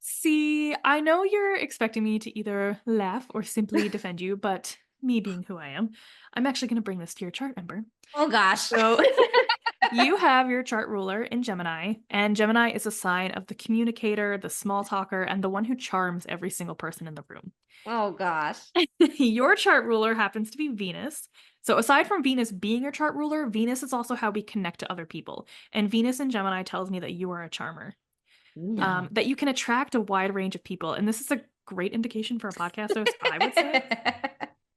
Speaker 1: See, I know you're expecting me to either laugh or simply defend you, but me being who I am, I'm actually going to bring this to your chart, Ember.
Speaker 2: Oh gosh.
Speaker 1: So you have your chart ruler in Gemini, and Gemini is a sign of the communicator, the small talker, and the one who charms every single person in the room.
Speaker 2: Oh gosh.
Speaker 1: Your chart ruler happens to be Venus. So aside from Venus being your chart ruler, Venus is also how we connect to other people. And Venus in Gemini tells me that you are a charmer,
Speaker 2: No.
Speaker 1: that you can attract a wide range of people. And this is a great indication for a podcast host, I would say.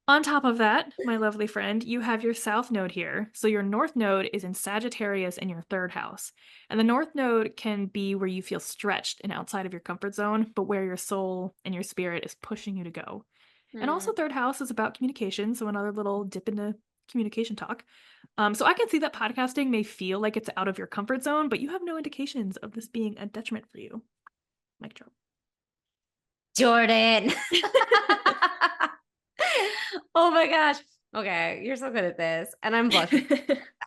Speaker 1: On top of that, my lovely friend, you have your south node here. So your north node is in Sagittarius in your third house. And the north node can be where you feel stretched and outside of your comfort zone, but where your soul and your spirit is pushing you to go. And
Speaker 2: Hmm.
Speaker 1: also, third house is about communication. So another little dip into communication talk. So I can see that podcasting may feel like it's out of your comfort zone, but you have no indications of this being a detriment for you. Mic drop.
Speaker 2: Jordan. Oh my gosh. Okay, you're so good at this. And I'm blushing.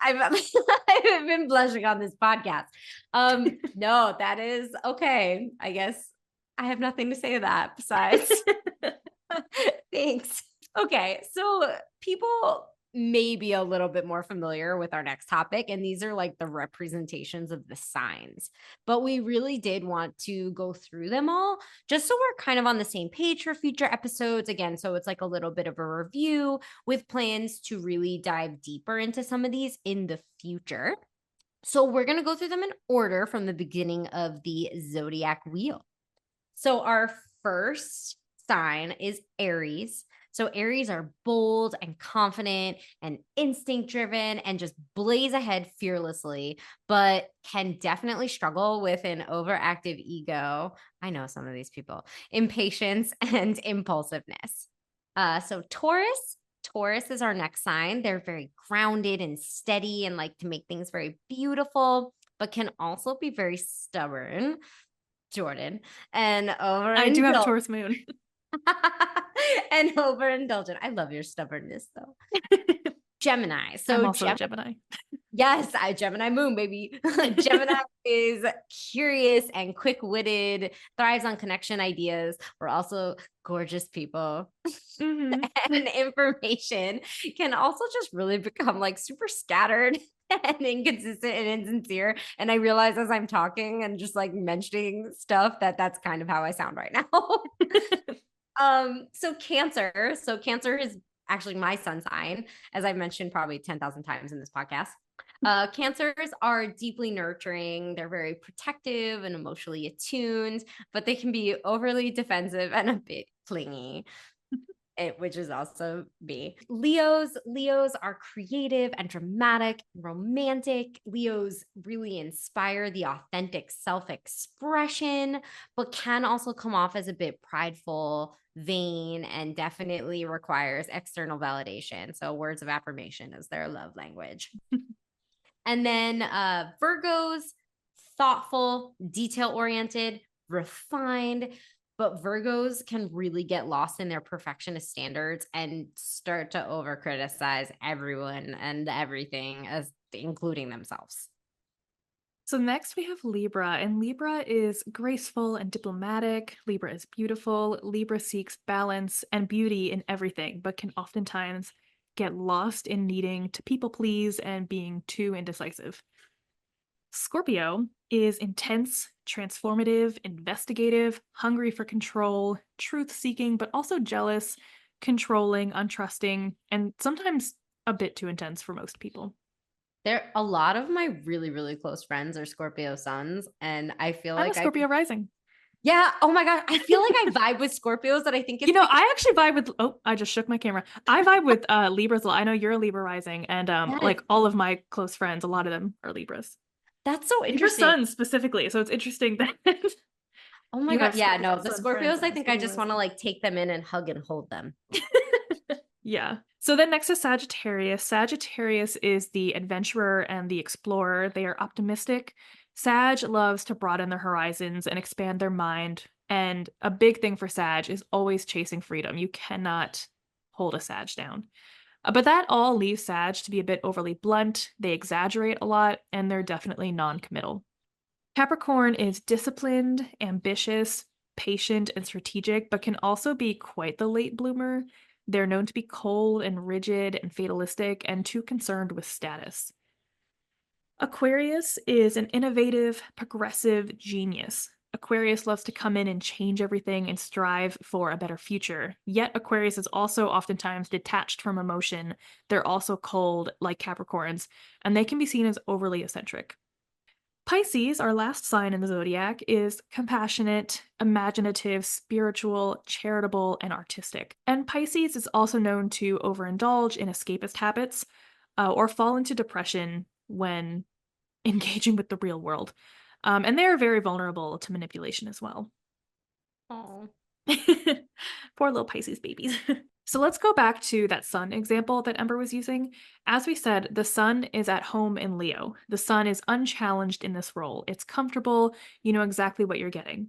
Speaker 2: I've I've been blushing on this podcast. No, that is okay. I guess I have nothing to say to that besides thanks. Okay, so people may be a little bit more familiar with our next topic, and these are like the representations of the signs. But we really did want to go through them all just so we're kind of on the same page for future episodes. Again, so it's like a little bit of a review with plans to really dive deeper into some of these in the future. So we're going to go through them in order from the beginning of the zodiac wheel. So our first sign is Aries. So Aries are bold and confident and instinct driven and just blaze ahead fearlessly, but can definitely struggle with an overactive ego. I know some of these people, impatience and impulsiveness. So Taurus is our next sign. They're very grounded and steady and like to make things very beautiful, but can also be very stubborn. Jordan, and
Speaker 1: I do have a
Speaker 2: overindulgent.
Speaker 1: Taurus moon.
Speaker 2: And overindulgent. I love your stubbornness though. Gemini.
Speaker 1: I'm
Speaker 2: So
Speaker 1: also a Gemini.
Speaker 2: yes, I Gemini moon, baby. Gemini is curious and quick-witted, thrives on connection ideas. We're also gorgeous people.
Speaker 1: Mm-hmm.
Speaker 2: And information can also just really become like super scattered and inconsistent and insincere. And I realize as I'm talking and just like mentioning stuff that that's kind of how I sound right now. So Cancer is actually my sun sign, as I've mentioned probably 10,000 times in this podcast. Cancers are deeply nurturing. They're very protective and emotionally attuned, but they can be overly defensive and a bit clingy. Which is also me. Leos are creative and dramatic, romantic. Leos really inspire the authentic self-expression, but can also come off as a bit prideful, vain, and definitely requires external validation. So words of affirmation is their love language. And then Virgos, thoughtful, detail-oriented, refined, but Virgos can really get lost in their perfectionist standards and start to over criticize everyone and everything, as including themselves.
Speaker 1: So next we have Libra, and Libra is graceful and diplomatic. Libra is beautiful. Libra seeks balance and beauty in everything, but can oftentimes get lost in needing to people please and being too indecisive. Scorpio is intense, transformative, investigative, hungry for control, truth seeking, but also jealous, controlling, untrusting, and sometimes a bit too intense for most people.
Speaker 2: A lot of my really, really close friends are Scorpio suns, and I feel
Speaker 1: I'm a
Speaker 2: like
Speaker 1: Scorpio rising.
Speaker 2: yeah, oh my God, I feel like I vibe with Scorpios that I think it's because
Speaker 1: I actually vibe with, oh, I just shook my camera. I vibe with Libras. I know you're a Libra rising, and
Speaker 2: yes,
Speaker 1: like all of my close friends, a lot of them are Libras.
Speaker 2: that's so
Speaker 1: Libra
Speaker 2: interesting.
Speaker 1: suns specifically, so it's interesting that
Speaker 2: Oh my
Speaker 1: you
Speaker 2: God.
Speaker 1: have
Speaker 2: Yeah,
Speaker 1: Scorpio
Speaker 2: no, the
Speaker 1: sun friends
Speaker 2: Scorpios, I
Speaker 1: and a
Speaker 2: think I
Speaker 1: Scorpio
Speaker 2: just want to
Speaker 1: rising.
Speaker 2: like take them in and hug and hold them.
Speaker 1: Yeah. So then next is Sagittarius. Sagittarius is the adventurer and the explorer. They are optimistic. Sag loves to broaden their horizons and expand their mind. And a big thing for Sag is always chasing freedom. You cannot hold a Sag down. But that all leaves Sag to be a bit overly blunt. They exaggerate a lot, and they're definitely non-committal. Capricorn is disciplined, ambitious, patient, and strategic, but can also be quite the late bloomer. They're known to be cold and rigid and fatalistic and too concerned with status. Aquarius is an innovative, progressive genius. Aquarius loves to come in and change everything and strive for a better future. Yet Aquarius is also oftentimes detached from emotion. They're also cold, like Capricorns, and they can be seen as overly eccentric. Pisces, our last sign in the zodiac, is compassionate, imaginative, spiritual, charitable, and artistic. And Pisces is also known to overindulge in escapist habits or fall into depression when engaging with the real world. And they are very vulnerable to manipulation as well.
Speaker 2: Oh.
Speaker 1: Poor little Pisces babies. So let's go back to that sun example that Ember was using. As we said, the sun is at home in Leo. The sun is unchallenged in this role. It's comfortable. You know exactly what you're getting.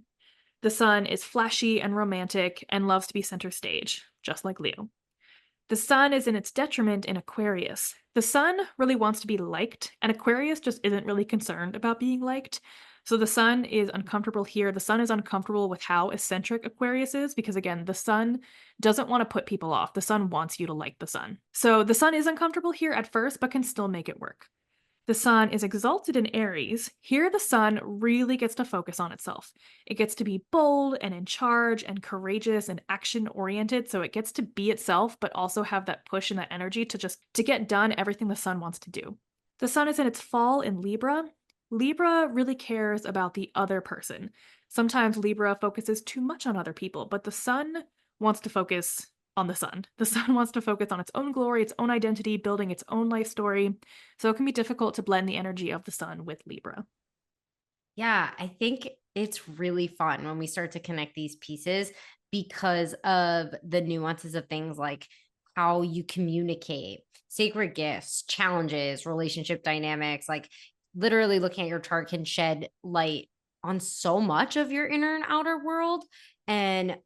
Speaker 1: The sun is flashy and romantic and loves to be center stage, just like Leo. The sun is in its detriment in Aquarius. The sun really wants to be liked, and Aquarius just isn't really concerned about being liked. So the sun is uncomfortable here. The sun is uncomfortable with how eccentric Aquarius is because, again, the sun doesn't want to put people off. The sun wants you to like the sun. So the sun is uncomfortable here at first, but can still make it work. The sun is exalted in Aries. Here, the sun really gets to focus on itself. It gets to be bold and in charge and courageous and action oriented. So it gets to be itself, but also have that push and that energy to get done everything the sun wants to do. The sun is in its fall in Libra. Libra really cares about the other person. Sometimes Libra focuses too much on other people, but the sun wants to focus on the sun. The sun wants to focus on its own glory, its own identity, building its own life story. So it can be difficult to blend the energy of the sun with Libra.
Speaker 2: Yeah, I think it's really fun when we start to connect these pieces because of the nuances of things like how you communicate, sacred gifts, challenges, relationship dynamics. Like literally looking at your chart can shed light on so much of your inner and outer world. And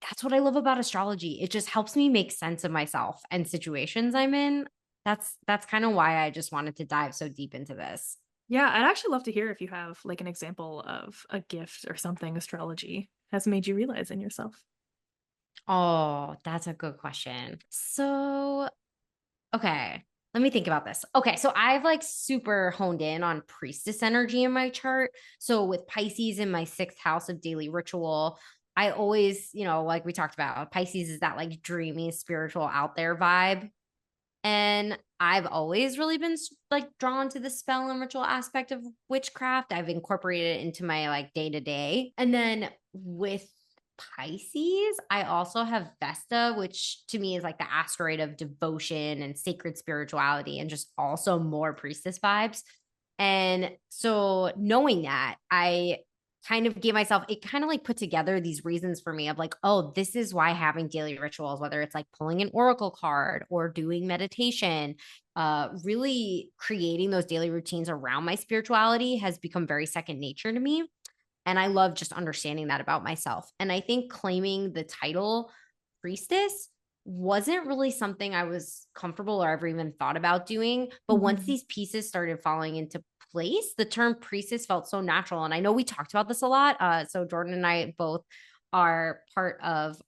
Speaker 2: that's what I love about astrology. It just helps me make sense of myself and situations I'm in. That's kind of why I just wanted to dive so deep into this.
Speaker 1: Yeah, I'd actually love to hear if you have like an example of a gift or something astrology has made you realize in yourself.
Speaker 2: Oh, that's a good question. So, okay, let me think about this. Okay, so I've like super honed in on priestess energy in my chart. So, with Pisces in my sixth house of daily ritual, I always, like we talked about, Pisces is that like dreamy, spiritual, out there vibe. And I've always really been like drawn to the spell and ritual aspect of witchcraft. I've incorporated it into my like day to day. And then with Pisces, I also have Vesta, which to me is like the asteroid of devotion and sacred spirituality and just also more priestess vibes. And so knowing that, I kind of gave myself, it kind of like put together these reasons for me of like, oh, this is why having daily rituals, whether it's like pulling an oracle card or doing meditation, really creating those daily routines around my spirituality has become very second nature to me. And I love just understanding that about myself. And I think claiming the title priestess wasn't really something I was comfortable or ever even thought about doing. But once
Speaker 1: Mhm.
Speaker 2: these pieces started falling into place, the term priestess felt so natural. And I know we talked about this a lot. So Jordan and I both are part of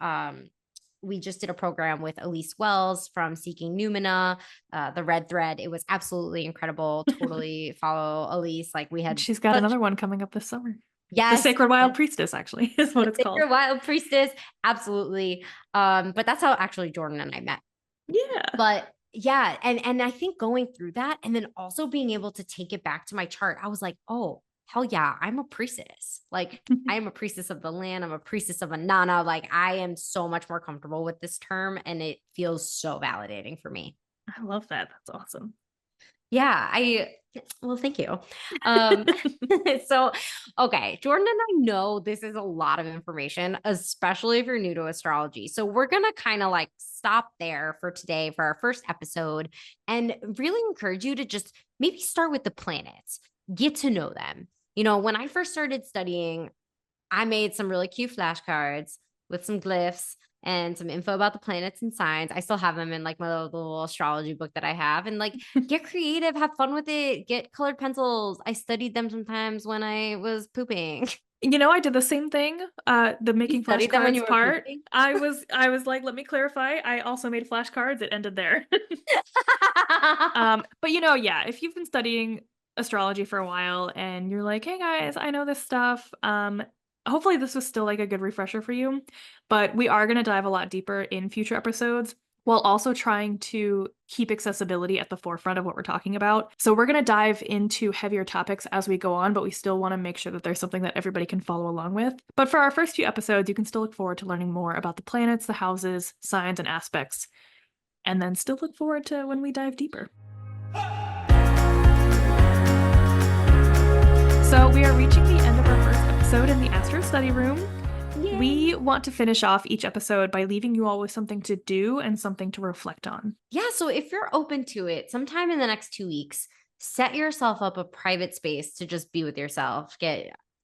Speaker 2: we just did a program with Elise Wells from Seeking Numina, the Red Thread. It was absolutely incredible. Totally follow Elise. Like we had
Speaker 1: She's got
Speaker 2: such
Speaker 1: another one coming up this summer. The
Speaker 2: yes,
Speaker 1: Sacred Wild
Speaker 2: yes,
Speaker 1: Priestess, actually, is what
Speaker 2: the
Speaker 1: it's called.
Speaker 2: Sacred Wild Priestess, absolutely. But that's how actually Jordan and I met.
Speaker 1: Yeah.
Speaker 2: But yeah, and I think going through that and then also being able to take it back to my chart, I was like, oh, hell yeah, I'm a priestess. Like I am a priestess of the land. I'm a priestess of Anana. Like I am so much more comfortable with this term and it feels so validating for me.
Speaker 1: I love that. That's awesome.
Speaker 2: Yeah, well, thank you. Um, so okay, Jordan and I know this is a lot of information, especially if you're new to astrology. So we're gonna kind of like stop there for today for our first episode and really encourage you to just maybe start with the planets, get to know them. When I first started studying, I made some really cute flashcards with some glyphs and some info about the planets and signs. I still have them in like my little astrology book that I have. And like, get creative, have fun with it, get colored pencils. I studied them sometimes when I was pooping.
Speaker 1: I did the same thing. The
Speaker 2: You
Speaker 1: making
Speaker 2: studied them when you
Speaker 1: flashcards
Speaker 2: were
Speaker 1: part.
Speaker 2: pooping?
Speaker 1: I was like, let me clarify. I also made flashcards. It ended there. But yeah, if you've been studying astrology for a while and you're like, hey guys, I know this stuff. Hopefully this was still like a good refresher for you. But we are gonna dive a lot deeper in future episodes. while also trying to keep accessibility at the forefront of what we're talking about. So we're going to dive into heavier topics as we go on, but we still want to make sure that there's something that everybody can follow along with. But for our first few episodes, you can still look forward to learning more about the planets, the houses, signs, and aspects, and then still look forward to when we dive deeper. So we are reaching the end of our first episode in the Astro Study Room. Yay. We want to finish off each episode by leaving you all with something to do and something to reflect on.
Speaker 2: Yeah, so if you're open to it, sometime in the next 2 weeks, set yourself up a private space to just be with yourself.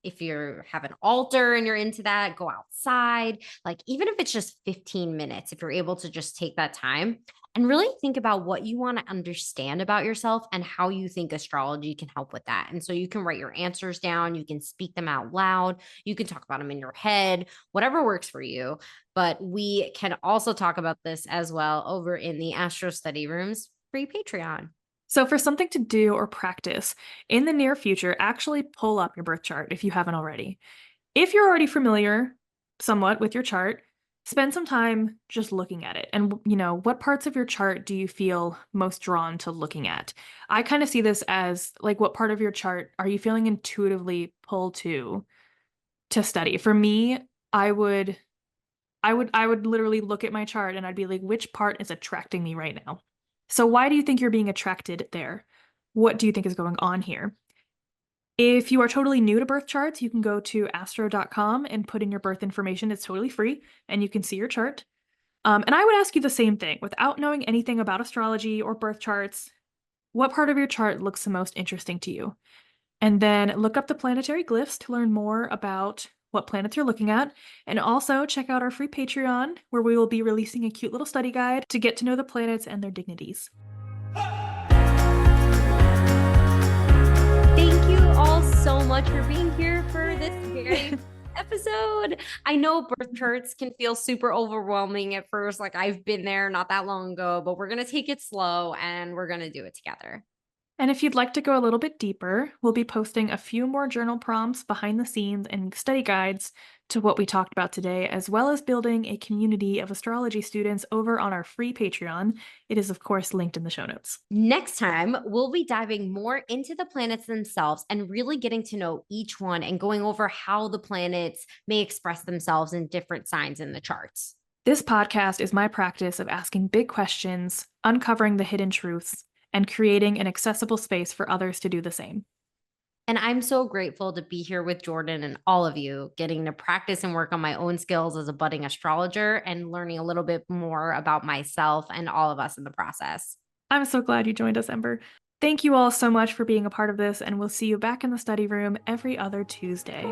Speaker 2: If you have an altar and you're into that, go outside. Like, even if it's just 15 minutes, if you're able to just take that time and really think about what you want to understand about yourself and how you think astrology can help with that. And so you can write your answers down, you can speak them out loud, you can talk about them in your head, whatever works for you. But we can also talk about this as well over in the Astro Study Room's free Patreon.
Speaker 1: So for something to do or practice in the near future, actually pull up your birth chart if you haven't already. If you're already familiar somewhat with your chart, spend some time just looking at it. And, what parts of your chart do you feel most drawn to looking at? I kind of see this as like, what part of your chart are you feeling intuitively pulled to study? For me, I would literally look at my chart and I'd be like, which part is attracting me right now? So why do you think you're being attracted there? What do you think is going on here? If you are totally new to birth charts, you can go to astro.com and put in your birth information. It's totally free and you can see your chart. And I would ask you the same thing. Without knowing anything about astrology or birth charts, what part of your chart looks the most interesting to you? And then look up the planetary glyphs to learn more about what planets you're looking at. And also check out our free Patreon, where we will be releasing a cute little study guide to get to know the planets and their dignities.
Speaker 2: Thank you all so much for being here for this very episode. I know birth charts can feel super overwhelming at first. Like, I've been there not that long ago, but we're going to take it slow and we're going to do it together.
Speaker 1: And if you'd like to go a little bit deeper, we'll be posting a few more journal prompts behind the scenes and study guides to what we talked about today, as well as building a community of astrology students over on our free Patreon. It is, of course, linked in the show notes.
Speaker 2: Next time, we'll be diving more into the planets themselves and really getting to know each one and going over how the planets may express themselves in different signs in the charts.
Speaker 1: This podcast is my practice of asking big questions, uncovering the hidden truths, and creating an accessible space for others to do the same.
Speaker 2: And I'm so grateful to be here with Jordan and all of you, getting to practice and work on my own skills as a budding astrologer and learning a little bit more about myself and all of us in the process.
Speaker 1: I'm so glad you joined us, Ember. Thank you all so much for being a part of this, and we'll see you back in the study room every other Tuesday.